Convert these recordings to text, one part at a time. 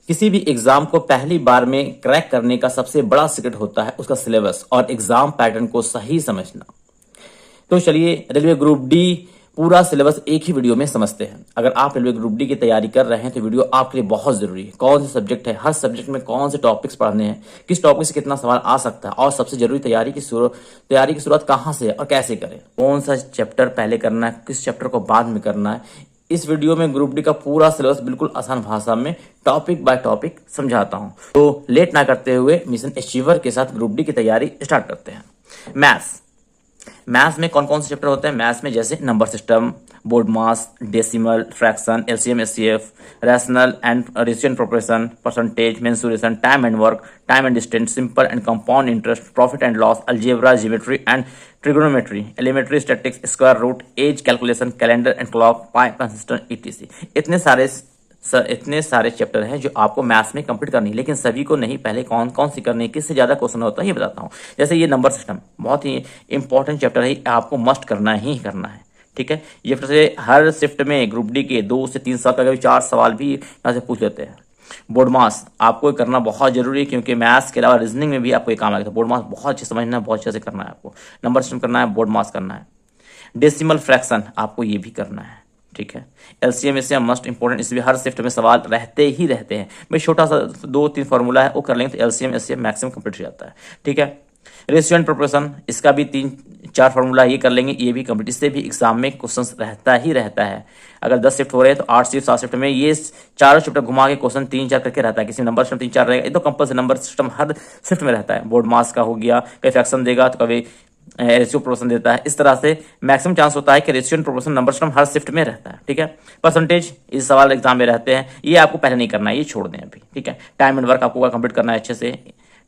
किसी भी एग्जाम को पहली बार में क्रैक करने का सबसे बड़ा सीक्रेट होता है उसका सिलेबस और एग्जाम पैटर्न को सही समझना। तो चलिए रेलवे ग्रुप डी पूरा सिलेबस एक ही वीडियो में समझते हैं। अगर आप रेलवे ग्रुप डी की तैयारी कर रहे हैं तो वीडियो आपके लिए बहुत जरूरी है। कौन से सब्जेक्ट है, हर सब्जेक्ट में कौन से टॉपिक्स पढ़ने हैं, किस टॉपिक से कितना सवाल आ सकता है और सबसे जरूरी तैयारी की शुरुआत कहाँ से और कैसे करें, कौन सा चैप्टर पहले करना है, किस चैप्टर को बाद में करना है। इस वीडियो में ग्रुप डी का पूरा सिलेबस बिल्कुल आसान भाषा में टॉपिक बाय टॉपिक समझाता हूं। तो लेट ना करते हुए मिशन अचीवर के साथ ग्रुप डी की तैयारी स्टार्ट करते हैं। मैथ्स में कौन कौन से चैप्टर होते हैं? मैथ्स में जैसे number system, BODMAS, decimal, fraction, LCM, HCF, rational and ratio and proportion, percentage, mensuration, time and work, time and distance, simple and compound interest, profit and loss, algebra, geometry and trigonometry, elementary statistics, square root, age calculation, calendar and clock, python system, etc. इतने सारे chapter हैं जो आपको maths में complete करनी है, लेकिन सभी को नहीं। पहले कौन कौन सी करनी है, किससे ज्यादा क्वेश्चन होता है ये बताता हूँ। जैसे ये नंबर सिस्टम बहुत ही इंपॉर्टेंट चैप्टर है, आपको मस्ट करना ही करना है। ठीक है, ये फिर से हर शिफ्ट में ग्रुप डी के 2 से 3 साल का कभी 4 सवाल भी यहाँ से पूछ लेते हैं। बोर्ड मास आपको करना बहुत जरूरी है, क्योंकि मैथ्स के अलावा रीजनिंग में भी आपको काम आएगा। बोर्ड मास बहुत अच्छे समझना है, बहुत अच्छे से करना है आपको। नंबर सिस्टम करना है, बोर्ड मास करना है। डेसिमल फ्रैक्शन आपको ये भी करना है। ठीक है, एलसीएम एचसीएम मस्ट इंपॉर्टेंट, इसमें हर शिफ्ट में सवाल रहते ही रहते हैं। भाई छोटा सा 2-3 फॉर्मूला है वो कर लेंगे तो एलसीएम एचसीएम मैक्सिमम कंप्लीट हो जाता है। ठीक है, रेशियो एंड प्रोपोर्शन इसका भी 3-4 फॉर्मूला ये कर लेंगे, ये भी कंप्लीट। इससे भी एग्जाम में क्वेश्चन रहता ही रहता है। अगर 10 शिफ्ट हो रहे हैं तो 8 शिफ्ट 7 शिफ्ट में ये चारों शिफ्ट घुमा के क्वेश्चन 3-4 करके रहता है। किसी नंबर सिस्टम 3-4 रहेगा, ये तो कंपल्सरी नंबर सिस्टम हर शिफ्ट में रहता है। बोर्ड मास का हो गया, कभी फ्रैक्शन देगा तो कभी रेशियो प्रोपोर्शन देता है। इस तरह से मैक्सिमम चांस होता है कि ratio and proportion number system her shift में रहता है। ठीक है, परसेंटेज इस सवाल एग्जाम में रहते हैं, ये आपको पहले नहीं करना है, ये छोड़ दें अभी। ठीक है, टाइम एंड वर्क आपको कंप्लीट करना है अच्छे से,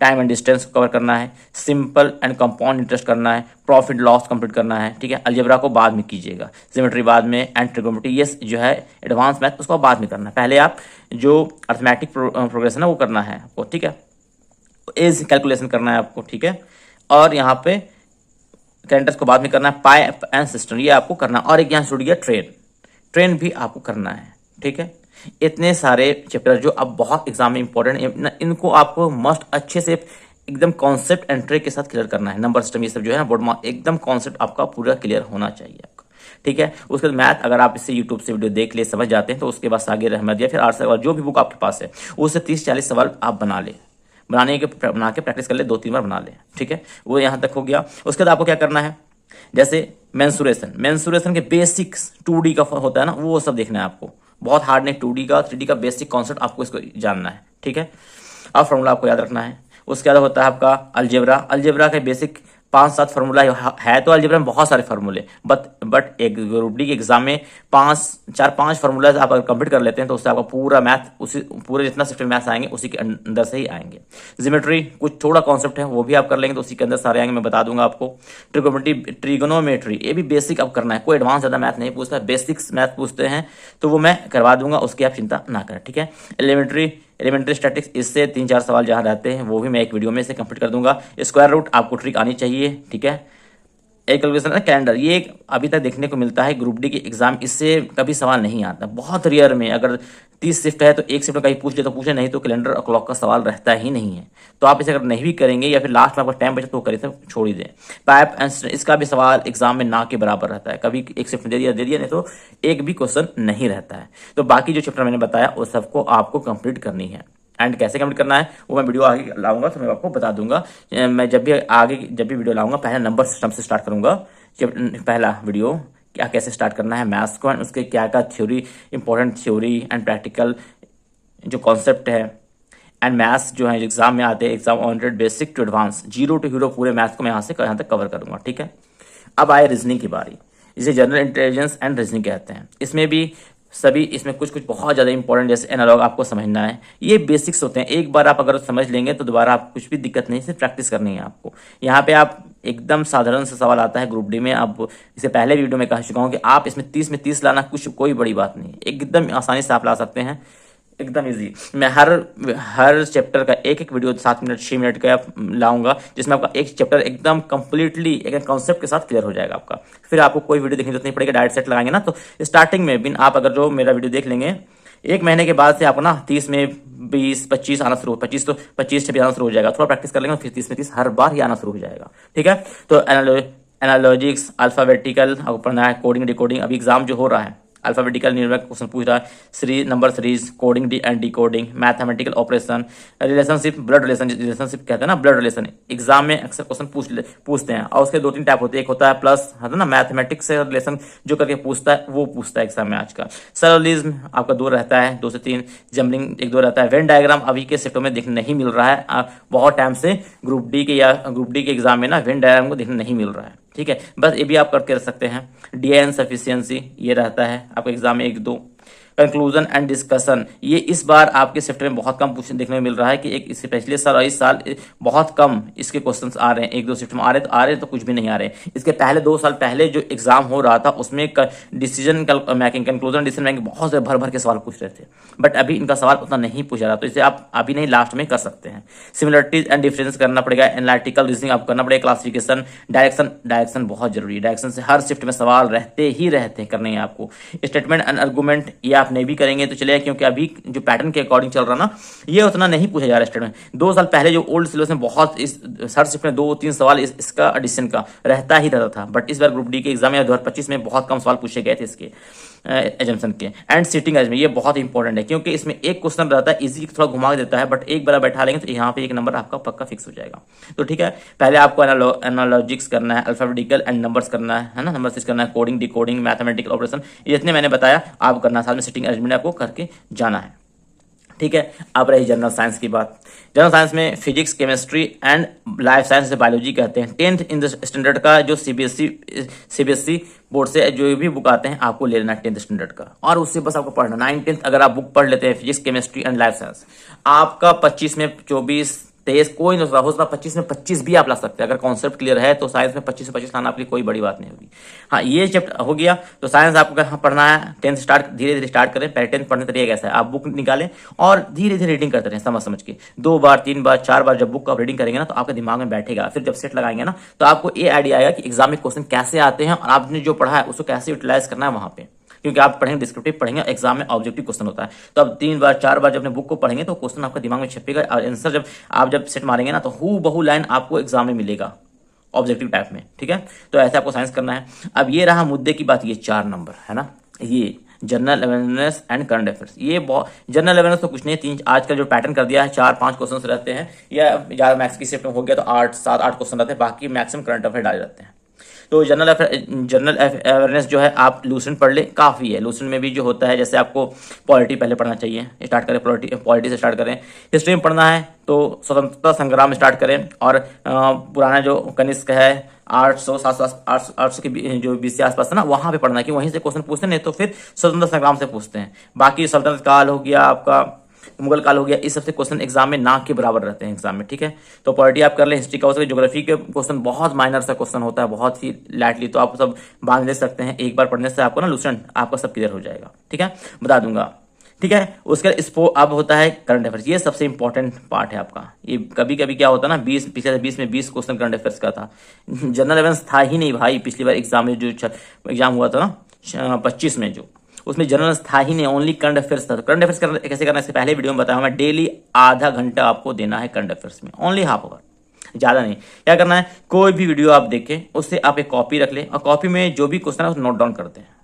टाइम एंड डिस्टेंस कवर करना है, सिंपल एंड कंपाउंड इंटरेस्ट करना है, प्रॉफिट लॉस कंप्लीट करना है। ठीक है, अलजेब्रा को बाद में कीजिएगा, ज्योमेट्री बाद में एंड ट्रिगोनोमेट्री ये जो है एडवांस मैथ उसको बाद में करना है। पहले आप जो अर्थमेटिक प्रोग्रेशन है वो करना है आपको। ठीक है, एज कैलकुलेशन करना है आपको। ठीक है, और यहाँ पे कैलेंडर्स को बाद में करना है, पाइप एंड सिस्टम ये आपको करना है। और एक यहाँ छूट गया ट्रेन भी आपको करना है। ठीक है, इतने सारे चैप्टर जो अब बहुत एग्जाम में इंपॉर्टेंट है, इनको आपको मस्ट अच्छे से एकदम कॉन्सेप्ट एंड ट्रिक के साथ क्लियर करना है। नंबर सिस्टम ये सब जो है ना, बोर्ड मार्क एकदम कॉन्सेप्ट आपका पूरा क्लियर होना चाहिए आपका। ठीक है, उसके बाद मैथ अगर आप इससे यूट्यूब से वीडियो देख ले समझ जाते हैं तो उसके बाद सागिर अहमद या फिर 8 सवाल जो भी बुक आपके पास है उससे 30-40 सवाल आप बना के प्रैक्टिस कर ले, 2-3 बार बना ले। ठीक है, वो यहाँ तक हो गया। उसके बाद आपको क्या करना है, जैसे मेंसुरेशन के बेसिक्स 2D का होता है ना, वो सब देखना है आपको। बहुत हार्ड नहीं, 2D का 3D का बेसिक कॉन्सेप्ट आपको इसको जानना है। ठीक है, अब फॉर्मूला आपको याद रखना है। उसके बाद होता है आपका अलजेब्रा के बेसिक 5-7 फार्मूला है। तो अलजेब्रा में बहुत सारे फार्मूले, बट एक ग्रुप डी के एग्जाम में 5 फार्मूला आप अगर कंप्लीट कर लेते हैं तो उससे आपका पूरा मैथ उसी पूरे जितना सिस्टम मैथ्स आएंगे उसी के अंदर से ही आएंगे। ज्योमेट्री कुछ थोड़ा कॉन्सेप्ट है वो भी आप कर लेंगे तो उसी के अंदर सारे आएंगे, मैं बता दूंगा आपको। ट्रिगोनोमेट्री ये भी बेसिक आप करना है, कोई एडवांस ज्यादा मैथ नहीं पूछता, बेसिक्स मैथ पूछते हैं तो वो मैं करवा दूंगा, उसकी आप चिंता ना करें। ठीक है, एलिमेंट्री स्टैटिक्स इससे 3-4 सवाल जहां रहते हैं वो भी मैं एक वीडियो में से कंप्लीट कर दूंगा। स्क्वायर रूट आपको ट्रिक आनी चाहिए। ठीक है, एक कैलकुलेशन है कैलेंडर, ये अभी तक देखने को मिलता है ग्रुप डी के एग्जाम, इससे कभी सवाल नहीं आता, बहुत रेयर में। अगर 30 शिफ्ट है तो एक शिफ्ट कहीं पूछ ले तो पूछे, नहीं तो कैलेंडर और क्लॉक का सवाल रहता ही नहीं है। तो आप इसे अगर नहीं भी करेंगे या फिर लास्ट में आपका टाइम बचे तो करें, तो छोड़ ही दें। पाइप एंड इसका भी सवाल एग्जाम में ना के बराबर रहता है, कभी एक शिफ्ट दे दिया नहीं तो एक भी क्वेश्चन नहीं रहता है। तो बाकी जो चैप्टर मैंने बताया वो सबको आपको कंप्लीट करनी है। एंड कैसे कंप्लीट करना है वो मैं वीडियो आगे लाऊंगा तो मैं आपको बता दूंगा। मैं जब भी वीडियो लाऊंगा पहले नंबर सिस्टम से स्टार्ट करूंगा। पहला वीडियो क्या कैसे स्टार्ट करना है मैथ्स को, एंड उसके क्या theory, important theory and practical जो कॉन्सेप्ट है एंड मैथ्स जो है एग्जाम में आते हैं, exam oriented basic to advance, 0 to hero पूरे मैथ्स को मैं यहाँ तक कवर करूंगा। ठीक है, अब आए रीजनिंग की बारी, इसे जनरल इंटेलिजेंस एंड रीजनिंग कहते हैं। इसमें भी इसमें कुछ बहुत ज़्यादा इंपॉर्टेंट जैसे एनालॉग आपको समझना है, ये बेसिक्स होते हैं। एक बार आप अगर समझ लेंगे तो दोबारा आप कुछ भी दिक्कत नहीं, सिर्फ प्रैक्टिस करनी है आपको। यहाँ पे आप एकदम साधारण सा सवाल आता है ग्रुप डी में, अब इसे पहले वीडियो में कह चुका हूँ कि आप इसमें 30 में 30 लाना कोई बड़ी बात नहीं है, एकदम आसानी से आप ला सकते हैं, एकदम इजी। मैं हर चैप्टर का एक वीडियो 7 मिनट 6 मिनट का लाऊंगा, जिसमें आपका एक चैप्टर एकदम कंप्लीटली एक कॉन्सेप्ट के साथ क्लियर हो जाएगा आपका। फिर आपको कोई वीडियो देखने की जरूरत नहीं पड़ेगी, डायरेक्ट सेट लगाएंगे ना। तो स्टार्टिंग में भी आप अगर जो मेरा वीडियो देख लेंगे, 1 महीने के बाद से आपको ना 30 में 20-25 आना शुरू, 25-26 आना शुरू हो जाएगा। थोड़ा प्रैक्टिस कर लेंगे फिर 30 में 30 हर बार ही आना शुरू हो जाएगा। ठीक है, तो एनालॉजिक्स, अल्फाबेटिकल आपको पढ़ना है, कोडिंग डिकोडिंग। अभी एग्जाम जो हो रहा है अल्फाबेटिकल न्यूमेरिक क्वेश्चन पूछ रहा है, number series, coding and decoding, mathematical operation, relationship, blood relationship कहते हैं ना, ब्लड रिलेशन एग्जाम में अक्सर क्वेश्चन पूछते हैं। और उसके 2-3 टाइप होते हैं, एक होता है प्लस है ना, मैथमेटिक्स से रिलेशन जो करके पूछता है वो पूछता है एग्जाम में आज का। सरलिज्म आपका 2 रहता है, 2 से 3, जम्बलिंग 1-2 रहता है। वेन डायग्राम अभी के सेटों में देखने नहीं मिल रहा है, बहुत टाइम से ग्रुप डी के एग्जाम में ना वेन डायग्राम को देखने नहीं मिल रहा है। ठीक है, बस ये भी आप करके रख सकते हैं। डीएन सफिशियंसी ये रहता है आपको एग्जाम में 1-2। कंक्लूजन एंड डिस्कशन ये इस बार आपके सेफ्ट में बहुत कम क्वेश्चन देखने में मिल रहा है कि एक इससे पिछले साल और इस साल बहुत कम इसके क्वेश्चंस आ रहे हैं। 1-2 शिफ्ट में आ रहे तो कुछ भी नहीं आ रहे। इसके पहले 2 साल पहले जो एग्जाम हो रहा था उसमें decision making, conclusion, decision making बहुत से भर भर के सवाल पूछ रहे थे, बट अभी इनका सवाल उतना नहीं पूछा रहा, तो इसे आप अभी नहीं लास्ट में कर सकते हैं। सिमिलरिटीज एंड डिफरेंस करना पड़ेगा, एनालिटिकल रीजनिंग आपको करना पड़ेगा, क्लासिफिकेशन, डायरेक्शन बहुत जरूरी है। डायरेक्शन से हर शिफ्ट में सवाल रहते हैं करने हैं आपको। स्टेटमेंट एंड आर्गूमेंट ये आप नहीं भी करेंगे तो चलेगा, क्योंकि अभी जो पैटर्न के अकॉर्डिंग चल रहा ना ये उतना नहीं पूछा जा रहा स्टेटमेंट। 2 साल पहले जो ओल्ड सिलेबस में बहुत इस हर शिफ्ट में 2-3 सवाल इसका एडिशन का रहता था, बट इस बार ग्रुप डी के एग्जाम में 2025 में बहुत कम सवाल पूछे गए थे इसके एजम्पशन के। एंड सीटिंग अरेंजमेंट ये बहुत इंपॉर्टेंट है, क्योंकि इसमें एक क्वेश्चन रहता है इजी, थोड़ा घुमा देता है, बट एक बार बैठा लेंगे तो यहाँ पे एक नंबर आपका पक्का फिक्स हो जाएगा। तो ठीक है, पहले आपको एनालॉजिक्स करना है, अल्फाबेटिकल एंड नंबर्स करना है ना, नंबर करना है, कोडिंग डिकोडिंग, मैथमेटिकल ऑपरेशन, ये जितने मैंने बताया आप करना, साथ में सिटिंग अरेंजमेंट आपको करके जाना है। ठीक है, अब रही जनरल साइंस की बात। जनरल साइंस में physics, chemistry and life science से बायोलॉजी कहते हैं। 10th इन द स्टैंडर्ड का जो सीबीएसई बोर्ड से जो भी बुक आते हैं आपको ले लेना 10th स्टैंडर्ड का, और उससे बस आपको पढ़ना 9th अगर आप बुक पढ़ लेते हैं physics, chemistry and life science, आपका 25 में 24, 23 कोई नहीं हो सकता, 25 में 25 भी आप ला सकते हैं। अगर कॉन्सेप्ट क्लियर है तो साइंस में 25 से 25 लाना आपके लिए कोई बड़ी बात नहीं होगी। हाँ, ये चैप्टर हो गया। तो साइंस आपको कहाँ पढ़ना है, 10th स्टार्ट, धीरे धीरे स्टार्ट करें। पहले 10th पढ़ने तरीका कैसा है, आप बुक निकालें और धीरे धीरे रीडिंग करते रहें, समझ के 2 बार 3 बार 4 बार जब बुक आप रीडिंग करेंगे ना तो आपके दिमाग में बैठेगा। फिर जब सेट लगाएंगे ना तो आपको ये आइडिया आएगा कि एग्जाम में क्वेश्चन कैसे आते हैं और आपने जो पढ़ा है उसको कैसे यूटिलाइज करना है वहां पे, क्योंकि आप पढ़ेंगे डिस्क्रिप्टिव पढ़ेंगे, एग्जाम में ऑब्जेक्टिव क्वेश्चन होता है। तो अब 3 बार 4 बार जब अपने बुक को पढ़ेंगे तो क्वेश्चन आपका दिमाग में छपेगा, और आंसर जब आप सेट मारेंगे ना तो हूबहू लाइन आपको एग्जाम में मिलेगा ऑब्जेक्टिव टाइप में। ठीक है, तो ऐसे आपको साइंस करना है। अब ये रहा मुद्दे की बात, ये 4 नंबर है ना, ये general awareness and current affairs. ये बहुत जनरल अवेयरनेस तो कुछ नहीं, 3 आज का जो पैटर्न कर दिया है 4-5 क्वेश्चन रहते हैं, या ज्यादा मैथ्स की शिफ्ट में हो गया तो 8-7-8 क्वेश्चन रहते हैं, बाकी मैक्सिमम करंट अफेयर डाले रहते हैं। तो जनरल अवेयरनेस जो है आप लूसेंट पढ़ ले, काफ़ी है। लूसेंट में भी जो होता है, जैसे आपको पॉलिटी पहले पढ़ना चाहिए, स्टार्ट करें पॉलिटी से स्टार्ट करें। हिस्ट्री में पढ़ना है तो स्वतंत्रता संग्राम स्टार्ट करें, और पुराना जो कनिष्क है 800 के जो 20 के आसपास है ना वहाँ पे पढ़ना है, कि वहीं से क्वेश्चन पूछते नहीं तो फिर स्वतंत्रता संग्राम से पूछते हैं। बाकी सल्तनत काल हो गया, आपका मुगल काल हो गया, इस सबसे क्वेश्चन एग्जाम में ना के बराबर रहते हैं एग्जाम में। ठीक है, तो पॉलिटी आप कर लें। हिस्ट्री का, उसके ज्योग्राफी के क्वेश्चन बहुत माइनर सा क्वेश्चन होता है, बहुत ही लाइटली, तो आप सब बांध ले सकते हैं। एक बार पढ़ने से आपको ना लूसेंट आपका सब क्लियर हो जाएगा। ठीक है, बता दूंगा। ठीक है, उसके अब होता है करंट अफेयर्स, ये सबसे इंपॉर्टेंट पार्ट है आपका। ये कभी कभी क्या होता है ना, पिछले 20 में 20 क्वेश्चन करंट अफेयर्स का था, जनरल अवेयरनेस था ही नहीं भाई। पिछली बार एग्जाम में जो एग्जाम हुआ था ना 25 में, जो उसमें जनरल था ही नहीं, ओनली करंट अफेयर्स था। तो करंट अफेयर्स कैसे करना है, इससे पहले वीडियो में बताया मैं, डेली आधा घंटा आपको देना है करंट अफेयर्स में, ओनली हाफ आवर, ज़्यादा नहीं। क्या करना है, कोई भी वीडियो आप देखें उससे आप एक कॉपी रख लें, और कॉपी में जो भी क्वेश्चन है उसको नोट डाउन करते हैं।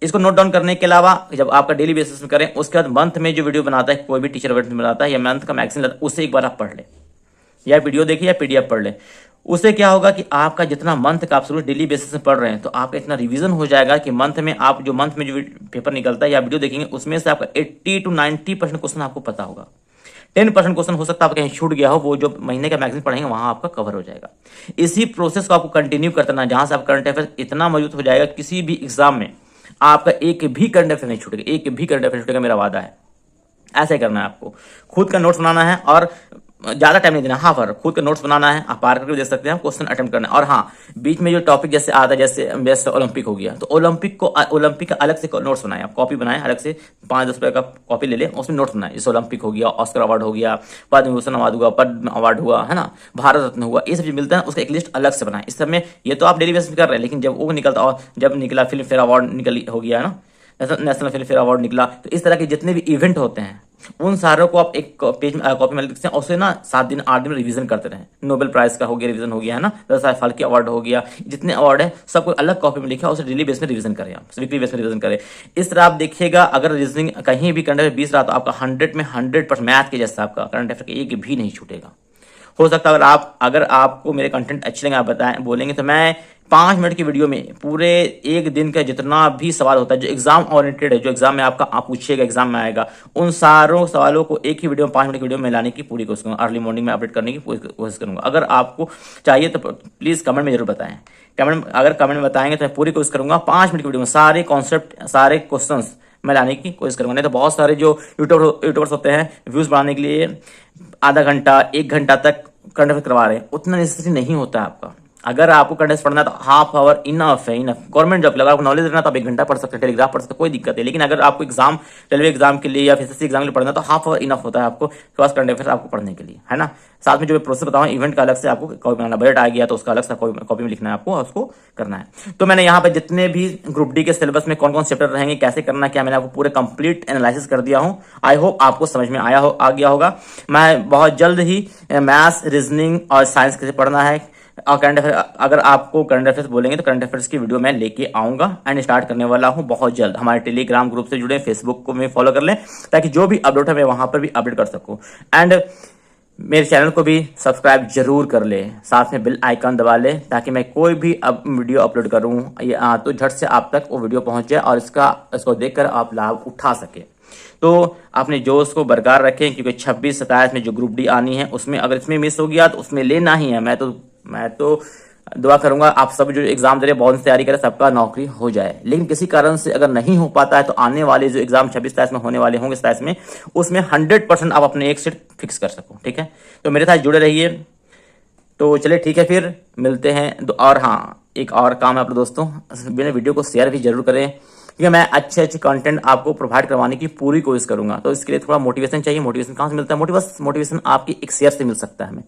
इसको नोट डाउन करने के अलावा जब आपका डेली बेसिस में करें, उसके बाद मंथ में जो वीडियो बनाता है, कोई भी टीचर बनाता है या मंथ का मैगजीन लाता है, उससे एक बार आप पढ़ लें, या वीडियो देखिए या पीडीएफ पढ़ लें। उससे क्या होगा कि आपका जितना मंथ का आप शुरू डेली बेसिस में पढ़ रहे हैं तो आपका इतना रिवीजन हो जाएगा कि मंथ में आप जो पेपर निकलता है या वीडियो देखेंगे उसमें से आपका 80 to 90% क्वेश्चन आपको पता होगा। 10% क्वेश्चन हो सकता है आपका कहीं छूट गया हो, वो जो महीने का मैगजीन पढ़ेंगे वहां आपका कवर हो जाएगा। इसी प्रोसेस को आपको कंटिन्यू करते रहना, जहां से आप करंट अफेयर इतना मौजूद हो जाएगा किसी भी एग्जाम में आपका एक भी करंट अफेयर नहीं छूटेगा, एक भी करंट अफेयर छूटेगा, मेरा वादा है। ऐसे करना है आपको, खुद का नोट्स बनाना है और ज्यादा टाइम नहीं देना, हाफ आवर खुद का नोट्स बनाना है, आप पार करके देख सकते हैं, क्वेश्चन अटेम्प्ट करना है। और हाँ, बीच में जो टॉपिक जैसे आता है, जैसे ओलंपिक हो गया तो ओलंपिक का अलग से नोट्स बनाए, आप कॉपी बनाए अलग से, 5-10 रुपए का कॉपी ले लें, उसमें नोट्स बनाए। जैसे ओलंपिक हो गया, ऑस्कर अवार्ड हो गया, पद्म भूषण अवार्ड हुआ, पद्म अवार्ड हुआ है ना, भारत रत्न हुआ, ये सब जो मिलता है उसका एक लिस्ट अलग से बनाए। इस सब में ये तो आप डेली बेसिस में कर रहे हैं, लेकिन जब वो निकलता, और जब निकला फिल्म फेयर अवार्ड हो गया है ना, नेशनल फिल्म फेयर अवार्ड निकला, तो इस तरह के जितने भी इवेंट होते हैं उन सारों को आप एक पेज में कॉपी में लिख सकते हैं, और उसे ना 7 दिन 8 दिन में रिवीजन करते रहें। नोबेल प्राइज का हो गया, रिवीजन हो गया है ना, 10 साल की अवार्ड हो गया, जितने अवार्ड है सबको अलग कॉपी में लिखा, उसे डेली बेस में रिवीजन करें, आप वीकली बेस में रिवीजन करें। इस तरह आप देखिएगा, अगर रीजनिंग कहीं भी करंट अफेयर 20 रहा तो आपका 100 में 100% मैथ के जैसा आपका करंट अफेयर एक भी नहीं छूटेगा। हो सकता है अगर आपको मेरे कंटेंट अच्छे लगे, आप बताएं बोलेंगे तो मैं 5 मिनट की वीडियो में पूरे एक दिन का जितना भी सवाल होता है जो एग्जाम ओरिएंटेड है, जो एग्जाम में आपका आप पूछिएगा, एग्जाम में आएगा, उन सारों सवालों को एक ही वीडियो में 5 मिनट की वीडियो में लाने की पूरी कोशिश करूंगा। अर्ली मॉर्निंग में अपडेट करने की कोशिश करूंगा। अगर आपको चाहिए तो प्लीज कमेंट में जरूर बताएं। अगर कमेंट में बताएंगे तो मैं पूरी कोशिश करूंगा 5 मिनट की वीडियो में सारे कॉन्सेप्ट, सारे क्वेश्चन मैं लाने की कोशिश करूंगा। नहीं तो बहुत सारे जो यूट्यूबर्स होते हैं व्यूज बढ़ाने के लिए आधा घंटा 1 घंटा तक करंट अफेयर करवा रहे हैं, उतना नेसेसरी नहीं होता है आपका। अगर आपको करंट अफेयर पढ़ना है तो हाफ आवर इनफ है, इनफ। गवर्नमेंट जॉब अगर आपको नॉलेज रहना तो आप 1 घंटा पढ़ सकते हैं, टेलीग्राफ पढ़ सकते हैं, कोई दिक्कत है। लेकिन अगर आपको एग्जाम, रेलवे एग्जाम के लिए या एसएससी एग्जाम के लिए पढ़ना है तो हाफ आवर इनफ होता है आपको फर्स्ट करंट अफेयर आपको पढ़ने के लिए, है ना। साथ में जो प्रोसेस बताऊँ, इवेंट का अलग से आपको कॉपी बनाना, बजट आ गया तो उसका अलग से कॉपी में लिखना है आपको, उसको करना है। तो मैंने यहाँ पे जितने भी ग्रुप डी के सिलेबस में कौन कौन चैप्टर रहेंगे, कैसे करना, क्या, मैंने आपको पूरे कंप्लीट एनालिसिस कर दिया हूँ। आई होप आपको समझ में आ गया होगा। मैं बहुत जल्द ही मैथ्स, रीजनिंग और साइंस कैसे पढ़ना है और करंट अफेयर, अगर आपको करंट अफेयर्स बोलेंगे तो करंट अफेयर्स की वीडियो मैं लेके आऊंगा एंड स्टार्ट करने वाला हूं बहुत जल्द। हमारे टेलीग्राम ग्रुप से जुड़े, फेसबुक को में फॉलो कर लें ताकि जो भी अपडेट है मैं वहां पर भी अपडेट कर सकूं। एंड मेरे चैनल को भी सब्सक्राइब जरूर कर ले, साथ में बेल आइकन दबा ले ताकि मैं कोई भी अब वीडियो अपलोड करूं तो झट से आप तक वो वीडियो पहुंच जाए और इसको देखकर आप लाभ उठा सके। तो अपने जोश को बरकरार रखें, क्योंकि 26-27 में जो ग्रुप डी आनी है उसमें अगर इसमें मिस हो गया तो उसमें लेना ही है। मैं तो दुआ करूंगा आप सब जो एग्जाम दे रहे हैं बहुत तैयारी करें, सबका नौकरी हो जाए। लेकिन किसी कारण से अगर नहीं हो पाता है तो आने वाले जो एग्जाम 26-27 में होने वाले होंगे, 27 में, उसमें 100% आप अपने एक सीट फिक्स कर सको। ठीक है, तो मेरे साथ जुड़े रहिए। तो चलिए ठीक है, फिर मिलते हैं। और हाँ, एक और काम है आप दोस्तों, मेरे वीडियो को शेयर भी जरूर करें, क्योंकि मैं अच्छे कंटेंट आपको प्रोवाइड करवाने की पूरी कोशिश करूंगा। तो इसके लिए थोड़ा मोटिवेशन चाहिए। मोटिवेशन कहाँ से मिलता है? मोटिवेशन आपकी एक शेयर से मिल सकता है हमें।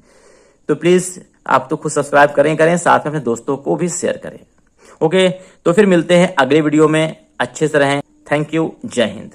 तो प्लीज आप तो खुद सब्सक्राइब करें, साथ में अपने दोस्तों को भी शेयर करें। ओके, तो फिर मिलते हैं अगले वीडियो में। अच्छे से रहें। Thank you. जय हिंद।